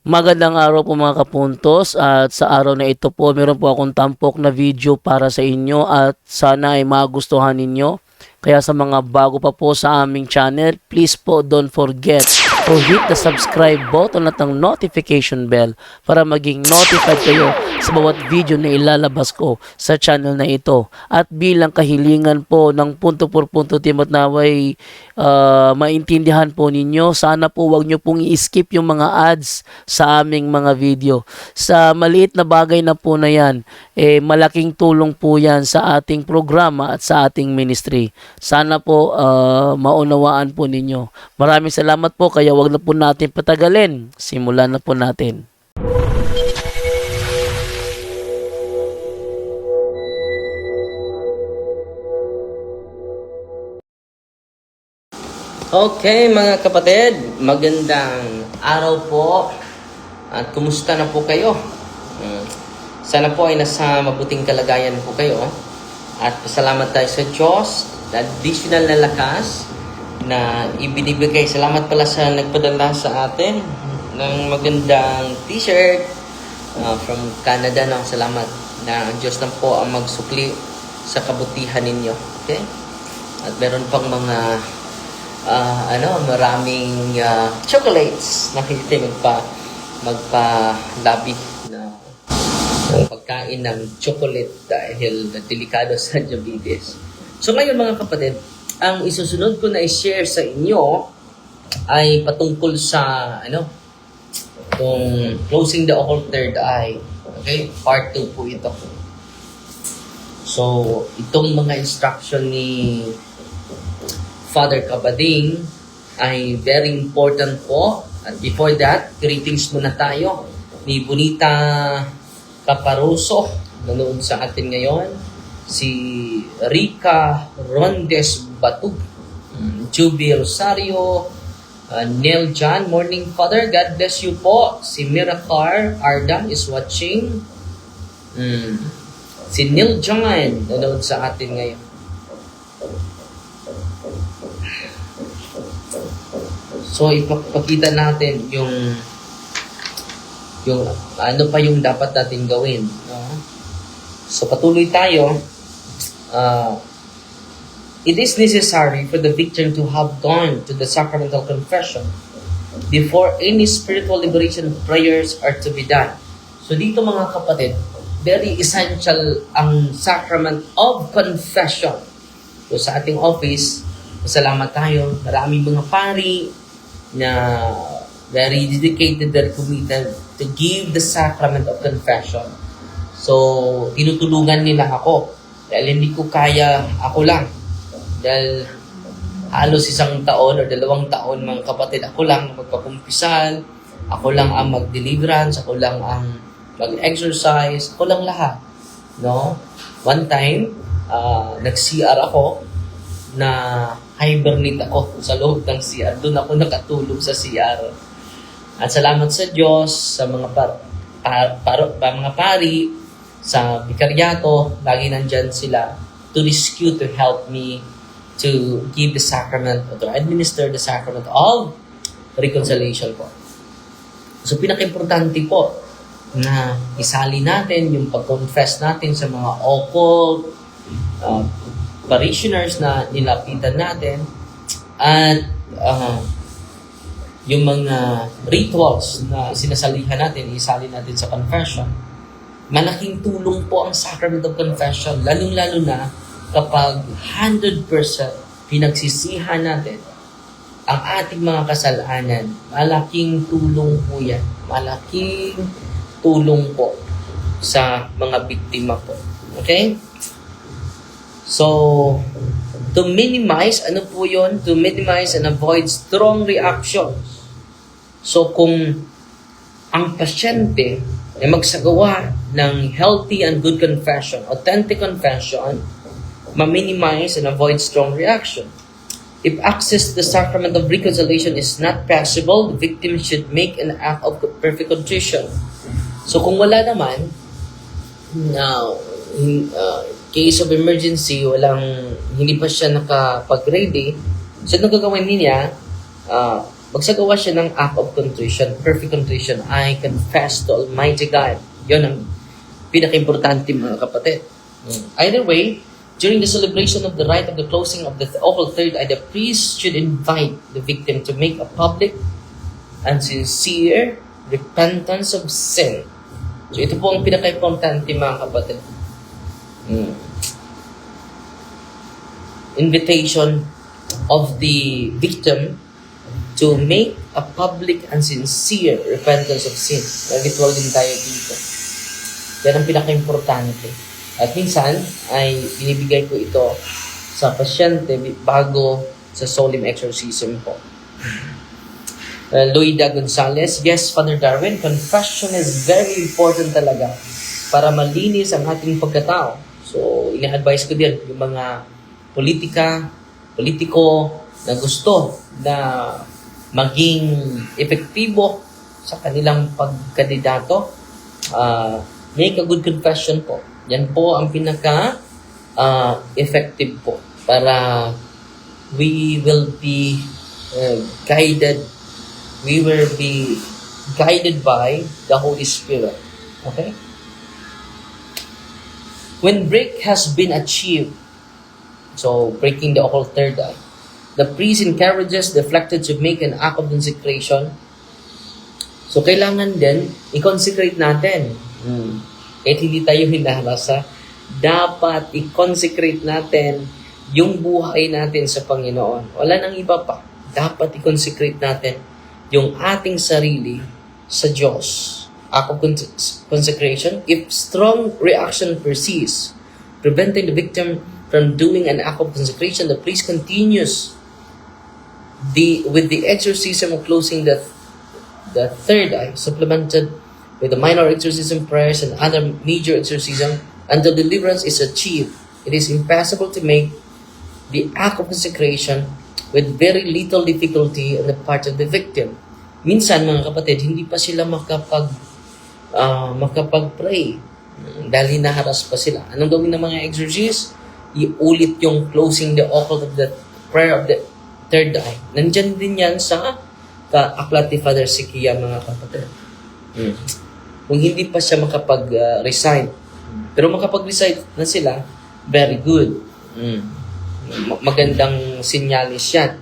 Magandang araw po mga kapuntos, at sa araw na ito po meron po akong tampok na video para sa inyo at sana ay magustuhan ninyo. Kaya sa mga bago pa po sa aming channel, please po don't forget to hit the subscribe button at ang notification bell para maging notified kayo sa bawat video na ilalabas ko sa channel na ito. At bilang kahilingan po ng punto por punto team at naway maintindihan po ninyo, sana po wag nyo pong i-skip yung mga ads sa aming mga video. Sa maliit na bagay na po na yan, malaking tulong po yan sa ating programa at sa ating ministry. Sana po maunawaan po ninyo. Maraming salamat po, kaya wag na po natin patagalin. Simulan na po natin. Okay mga kapatid, magandang araw po at kumusta na po kayo? Sana po ay nasa mabuting kalagayan po kayo at pasalamat tayo sa Diyos na additional na lakas na ibinibigay. Salamat pala sa nagpadala sa atin ng magandang t-shirt from Canada. No? Salamat na ang Diyos lang po ang magsukli sa kabutihan ninyo. Okay? At meron pang mga maraming chocolates na hindi magpa-labi na pagkain ng chocolate dahil delikado sa diabetes. So ngayon mga kapatid, ang isusunod ko na i-share sa inyo ay patungkol sa itong closing the occult third eye. Okay? Part 2 po ito. So, itong mga instruction ni Father Cabading ay very important po. At before that, greetings muna tayo ni Bonita Caparoso, nanood sa atin ngayon. Si Rica Rondes Batug, Juby Rosario, Neil John, morning Father, God bless you po. Si Miracar Ardan is watching. Si Neil John, nanood sa atin ngayon. So, ipakita natin yung ano pa yung dapat natin gawin. So, patuloy tayo. It is necessary for the victim to have gone to the sacramental confession before any spiritual liberation prayers are to be done. So, dito mga kapatid, very essential ang sacrament of confession. So, sa ating office, salamat tayo. Maraming mga pari na very dedicated, very committed to give the sacrament of confession. So, tinutulungan nila ako. Dahil hindi ko kaya ako lang. Dahil halos 1 taon o 2 taon mga kapatid, ako lang magpakumpisal, ako lang ang mag-deliverance, ako lang ang mag-exercise, ako lang lahat. No? One time, nag-CR ako na hibernate ako sa loob ng CR. Doon ako nakatulog sa CR. At salamat sa Diyos, sa mga mga pari, sa bikaryato, lagi nandyan sila to rescue, to help me to give the sacrament, or to administer the sacrament of reconciliation po. So, pinaka-importante po na isali natin yung pag-confess natin sa mga occult, parishioners na nilapitan natin at yung mga rituals na sinasalihan natin, isali natin sa confession. Malaking tulong po ang sacrament of confession, lalong-lalo na kapag 100% pinagsisihan natin ang ating mga kasalanan. Malaking tulong po yan. Malaking tulong po sa mga biktima po. Okay? So, to minimize, ano po yun? To minimize and avoid strong reactions. So, kung ang pasyente ay magsagawa ng healthy and good confession, authentic confession, ma-minimize and avoid strong reaction. If access to the sacrament of reconciliation is not possible, the victim should make an act of perfect contrition. So, kung wala naman, now, case of emergency, hindi pa siya nakapag-ready, so nagagawin niya, magsagawa siya ng act of contrition, perfect contrition. I confess to Almighty God. Yun ang pinaka-importante mga kapatid. Either way, during the celebration of the rite of the closing of the awful third eye, the priest should invite the victim to make a public and sincere repentance of sin. So ito po ang pinaka-importante mga kapatid. Invitation of the victim to make a public and sincere repentance of sin. Ritual din tayo dito. Yan ang pinaka-importante. At minsan ay binibigay ko ito sa pasyente bago sa solemn exorcism po. Loida Gonzalez, yes, Father Darwin, confession is very important talaga para malinis ang ating pagkatao. So, ina-advise ko din yung mga politiko na gusto na maging epektibo sa kanilang pagkandidato, make a good confession po. Yan po ang pinaka-effective po para we will be guided. We will be guided by the Holy Spirit. Okay? When break has been achieved, so breaking the occult third eye, the priest encourages the afflicted to make an act of consecration. So kailangan din i-consecrate natin. Kahit hindi tayo hinahasa, dapat i-consecrate natin yung buhay natin sa Panginoon. Wala nang iba pa. Dapat i-consecrate natin yung ating sarili sa Diyos. Act of consecration, if strong reaction persists, preventing the victim from doing an act of consecration, the priest continues with the exorcism of closing the third eye, supplemented with the minor exorcism prayers and other major exorcism until deliverance is achieved. It is impossible to make the act of consecration with very little difficulty on the part of the victim. Minsan, mga kapatid, hindi pa sila makapag-pray dahil hinaharas pa sila. Anong gawin ng mga exorcists? Iulit yung closing the occult of the prayer of the third eye. Nandyan din yan sa aklat ni Father Sikia, mga kapatid. Kung hindi pa siya makapag-recite, pero makapag-recite na sila, very good. Magandang sinyalis yan.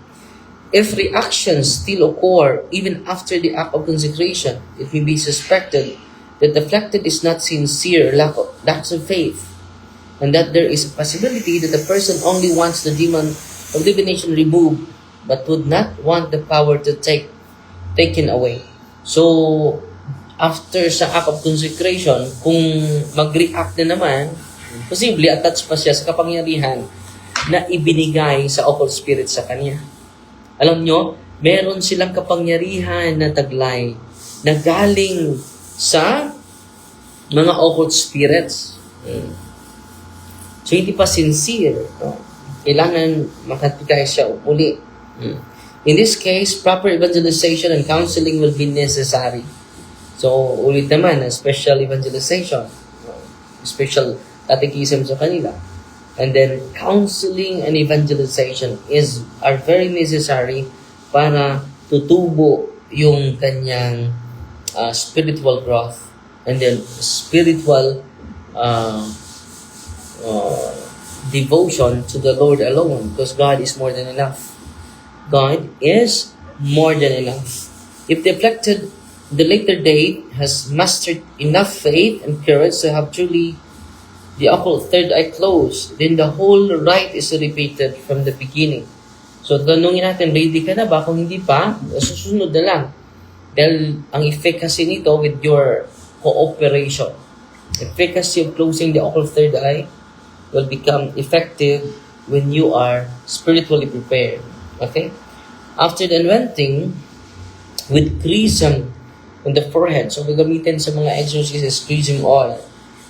If reactions still occur even after the act of consecration, it may be suspected that the afflicted is not sincere, lacks of faith, and that there is a possibility that the person only wants the demon of divination removed, but would not want the power to taken away. So, after sa act of consecration, kung mag-react na naman, posible attached pa siya sa kapangyarihan na ibinigay sa occult spirit sa kanya. Alam nyo, meron silang kapangyarihan na taglay na galing sa mga occult spirits. So, hindi pa sincere. Kailangan makatibigay siya uli. In this case, proper evangelization and counseling will be necessary. So, ulit naman, special evangelization, special catechism sa kanila. And then, counseling and evangelization are very necessary para tutubo yung kanyang spiritual growth and then spiritual devotion to the Lord alone, because God is more than enough. God is more than enough. If the afflicted the later date has mustered enough faith and courage to have truly the occult third eye closed, then the whole rite is repeated from the beginning. So, tanungin natin, ready ka na ba? Kung hindi pa, susunod na lang. Dahil ang efficacy nito with your cooperation. Efficacy of closing the occult third eye will become effective when you are spiritually prepared. Okay? After the anointing with chrism on the forehead, so gagamitin sa mga exorcists chrism oil.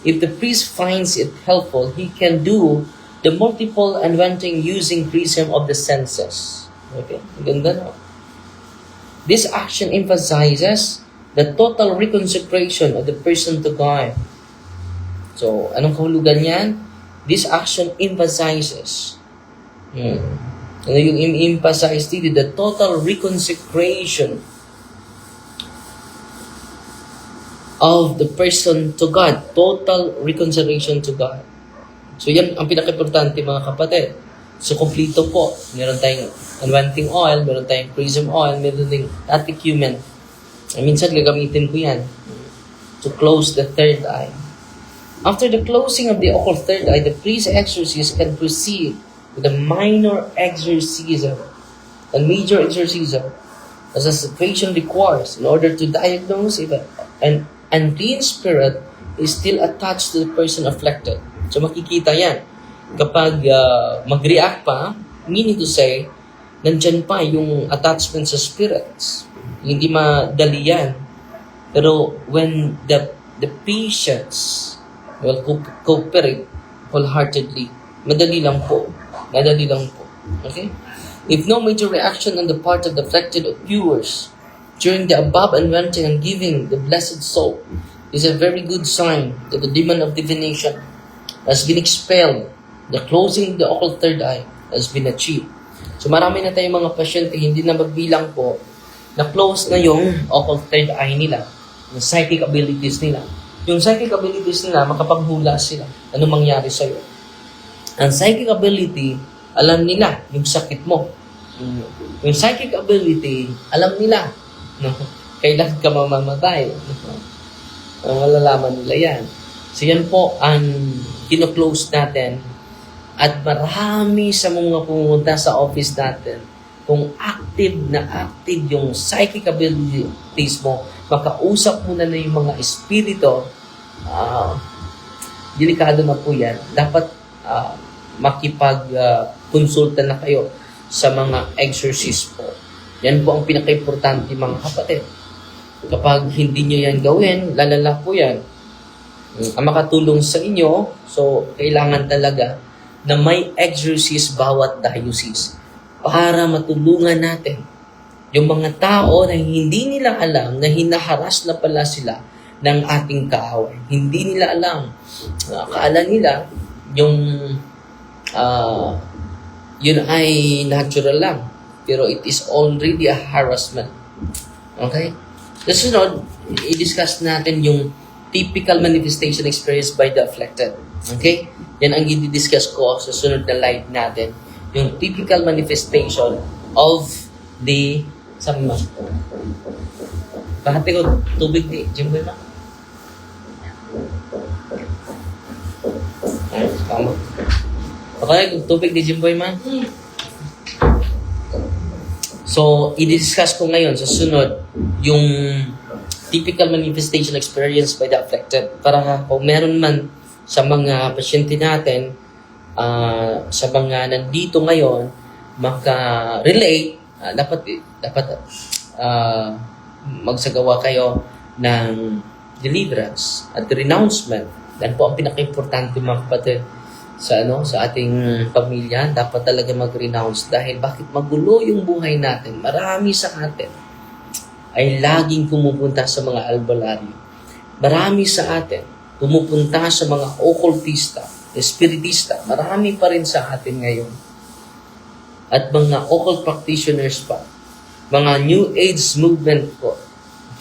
If the priest finds it helpful, he can do the multiple anointing using chrism of the senses. Okay? Ganda na. This action emphasizes the total reconsecration of the person to God. So, anong kahulugan yan? This action emphasizes Ano yung emphasize dito? The total reconsecration of the person to God. Total reconciliation to God. So yan ang pinaka-importante mga kapatid. So kumplito po. Meron tayong anointing oil, meron tayong chrism oil, meron tayong catechumen. Minsan gagamitin ko yan to close the third eye. After the closing of the occult third eye, the priest exorcist can proceed with a minor exorcism, a major exorcism, as a situation requires in order to diagnose if an unclean spirit is still attached to the person afflicted. So makikita yan. Kapag mag-react pa, meaning to say, nandyan pa yung attachment sa spirits. Hindi madali yan. Pero when the patients will cooperate wholeheartedly, madali lang po. Madali lang po. Okay? If no major reaction on the part of the afflicted viewers during the above anointing and giving the blessed soul is a very good sign that the demon of divination has been expelled. The closing of the occult third eye has been achieved. So marami na tayong mga pasyente, hindi na magbilang po, na close na yung occult third eye nila, yung psychic abilities nila. Yung psychic abilities nila, makapaghula sila. Ano mangyari sa'yo? Ang psychic ability, alam nila yung sakit mo. Yung psychic ability, alam nila, no? Kailan ka mamamatay. Malalaman nila yan. So yan po ang kino-close natin. At marami sa mga pumunta sa office natin, kung active yung psychic abilities mo, makausap mo na yung mga espiritu, delikado na po yan. Dapat makipag-konsulta na kayo sa mga exorcist po. Yan po ang pinaka-importante mga kapatid. Kapag hindi nyo yan gawin, lalala po yan. Ang makatulong sa inyo, so kailangan talaga na may exorcist bawat diocese para matulungan natin yung mga tao na hindi nila alam na hinaharas na pala sila ng ating kaaway. Hindi nila alam. Akala nila yung yun ay natural lang. Pero it is already a harassment. Okay? Kasunod, i-discuss natin yung typical manifestation experienced by the afflicted. Okay? Yan ang i-discuss ko sa sunod na live natin. Yung typical manifestation of the... Sabi mo? Bahati ko tubig di Jimboy ma. Ay, tama. Okay, tubig di Jimboy ma. So, i-discuss ko ngayon sa sunod yung typical manifestation experienced by the afflicted. Para kung meron man sa mga pasyente natin, sa mga nandito ngayon, maka-relate, dapat magsagawa kayo ng deliverance at renouncement. Yan po ang pinaka-importante mga kapatid sa ating pamilya. Dapat talaga mag-renounce dahil bakit magulo yung buhay natin. Marami sa atin ay laging pumupunta sa mga albularyo. Marami sa atin pumupunta sa mga occultista, espiritista. Marami pa rin sa atin ngayon. At mga occult practitioners pa. Mga New Age movement po.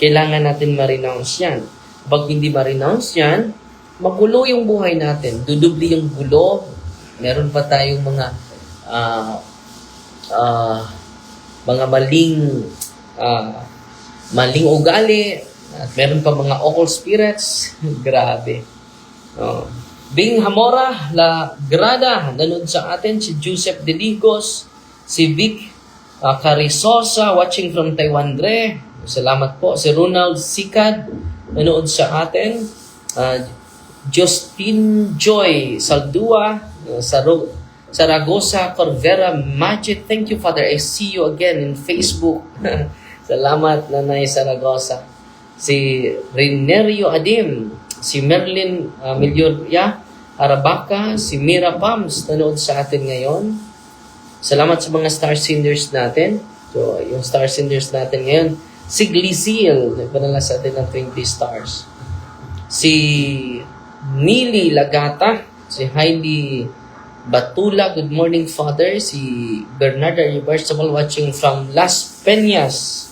Kailangan natin ma-renounce yan. Pag hindi ma-renounce yan, magulo yung buhay natin. Dudubli yung gulo. Meron pa tayong mga maling ugali. At meron pa mga occult spirits. Grabe. Bing Hamora, La Grada, nanood sa atin, si Joseph Deligos, si Vic Carisosa, watching from Taiwan, Dre. Salamat po. Si Ronald Sikad, nanood sa atin. Justin Joy Saldua, Saragosa Corvera Magic. Thank you, Father. I see you again in Facebook. Salamat, Nanay Saragosa. Si Renerio Adim, si Merlin Milyoria Arabaca, si Mira Pams, nanood sa atin ngayon. Salamat sa mga star singers natin. So, yung star singers natin ngayon, si Glycil, nagpanala sa atin ng 20 stars. Si Nili Lagata, si Hailey Batula, good morning, Father. Si Bernardo Reversible watching from Las Peñas.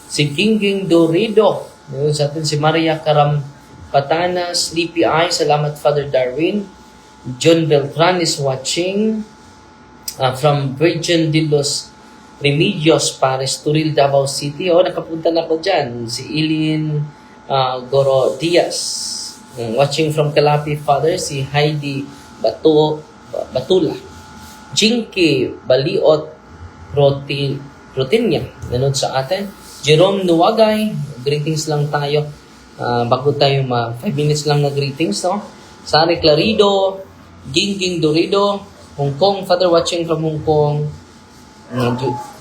Si Gingging Dorido. Ngayon sa atin si Maria Karam Patana, Sleepy Eye. Salamat, Father Darwin. John Beltran is watching from Virgin de los Remedios, Pares, Turil, Davao City. Nakapunta na ko dyan. Si Eileen Goro Diaz. Watching from Calapi, Father. Si Heidi Batula. Jinky Baliot Rotinya. Nanood sa atin. Jerome Nuwagay. Greetings lang tayo. Bago tayo 5 minutes lang na greetings, no? Sari Clarido. Gingging Dorido. Hong Kong. Father watching from Hong Kong.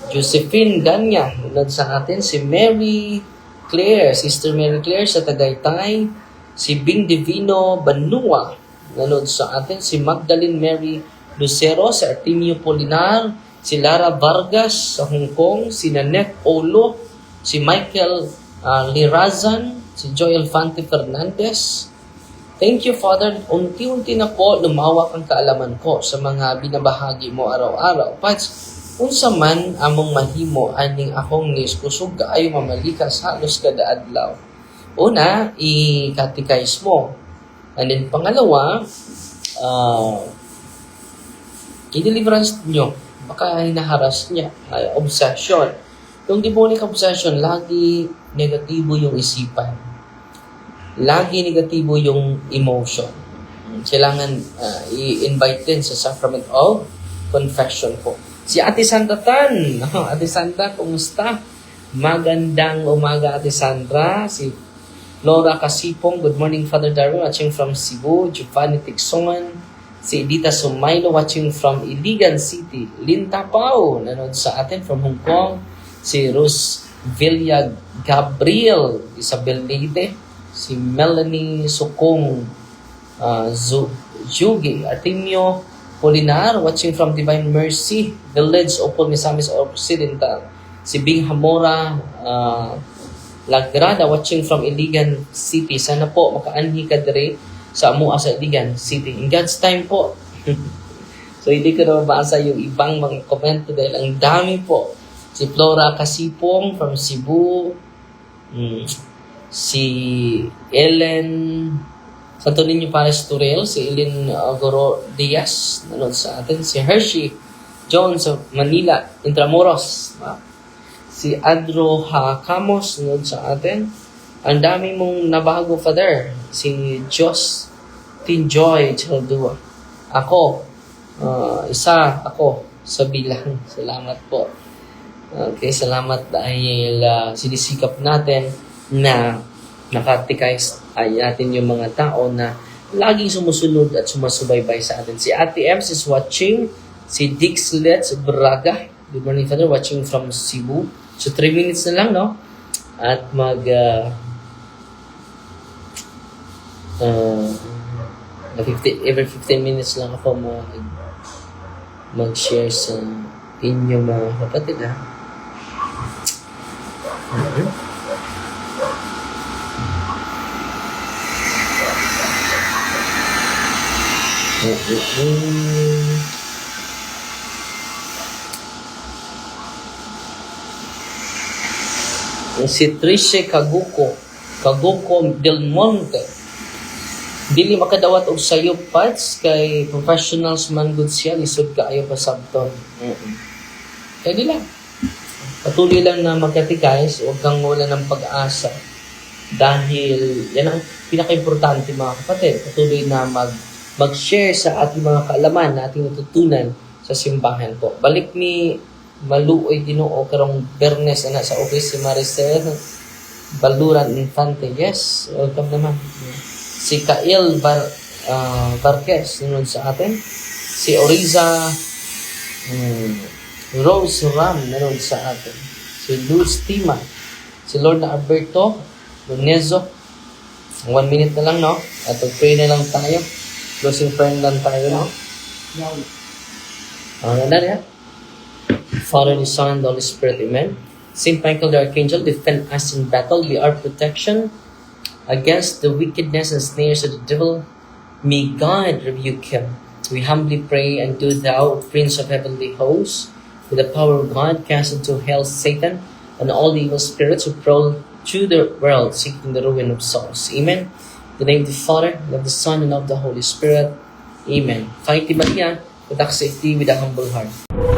Josephine Ganya. Nanood sa atin. Si Mary Claire. Sister Mary Claire sa Tagaytay. Si Bing Divino Banua. Nanood sa atin. Si Magdalene Mary Lucero sa Artemio Polinar. Si Lara Vargas sa Hong Kong. Si Nanette Olo. Si Michael Lirazan. Si Joel Fante Fernandez. Thank you, Father. Unti-unti na po lumawak ang kaalaman ko sa mga binabahagi mo araw-araw. Pats, unsa man among mahimo aning akong nis kusog kaayo mamalikas halos kada adlaw. Una, i-catechize mo. And then pangalawa, i-deliverance nyo. Baka hinaharas niya. Obsession. Yung demonic obsession, lagi negatibo yung isipan. Lagi negatibo yung emotion. Kailangan i-invite din sa sacrament of confession po. Si Ate Sandra Tan. Ate Sandra, kumusta? Magandang umaga, Ate Sandra. Si Laura Kasipong, good morning, Father Darwin, watching from Cebu. Giovanni Tixongan. Si Edita Sumaylo, watching from Iligan City. Linta Pao, nanood sa atin from Hong Kong. Si Rose Villa Gabriel, Isabel Leite. Si Melanie Sukong Jugi, Artemio Polinar, watching from Divine Mercy Village, Opol, Misamis Occidental. Si Bing Hamora Lagrada, watching from Iligan City. Sana po makaanhi ka dire sa amua sa Iligan City. In God's time po. So hindi ko na mabasa yung ibang mga komento dahil ang dami po. Si Flora Kasipong from Cebu. Si Ellen Santo Niño Pares Turel, si Ellen Goro Diaz, nanood sa atin. Si Hershey Jones of Manila, Intramuros. Si Adro Hakamos, nanood sa atin. Ang dami mong nabago, Father. Si Jos Tinjoy Chaldua. Ako, isa ako sa bilang. Salamat po. Okay, salamat dahil sinisikap natin na nakatikize natin yung mga tao na laging sumusunod at sumasubaybay sa atin. Si Ate Ems is watching. Si Dix Let's Braga. Good morning, Father. Watching from Cebu. So, 3 minutes na lang, no? At every 15 minutes lang ako mag-share sa inyo mga kapatid, ha? Si Trice Kaguko Del Monte, dili makadawat og sayo pads kay professionals man good siya, lisod kaayo pa sabton. Kaya di lang. Patuloy lang na magkatikais, huwag kang wala ng pag-asa. Dahil yan ang pinaka-importante mga kapatid. Patuloy na mag-share sa ating mga kaalaman na ating natutunan sa simbahan po. Balik ni Maluoy Ginoo karong Bernes na sa office si Maricel Baluran Infante. Yes, welcome naman. Si Kael Barquez nunod sa atin. Si Oriza Rose Ram nunod sa atin. Si Luz Tima. Si Lorna Alberto Lonezo. 1 minute na lang, no? At pray na lang tayo. Closing prayer lang tayo, no? Yan. Father, the Son, and the Holy Spirit, Amen. Saint Michael the Archangel, defend us in battle. Be our protection against the wickedness and snares of the devil. May God rebuke him. We humbly pray, and do thou, Prince of heavenly hosts, with the power of God, cast into hell Satan and all the evil spirits who prowl through the world seeking the ruin of souls. Amen. In the name of the Father, and of the Son, and of the Holy Spirit. Amen. Fighting Maria, with with a humble heart.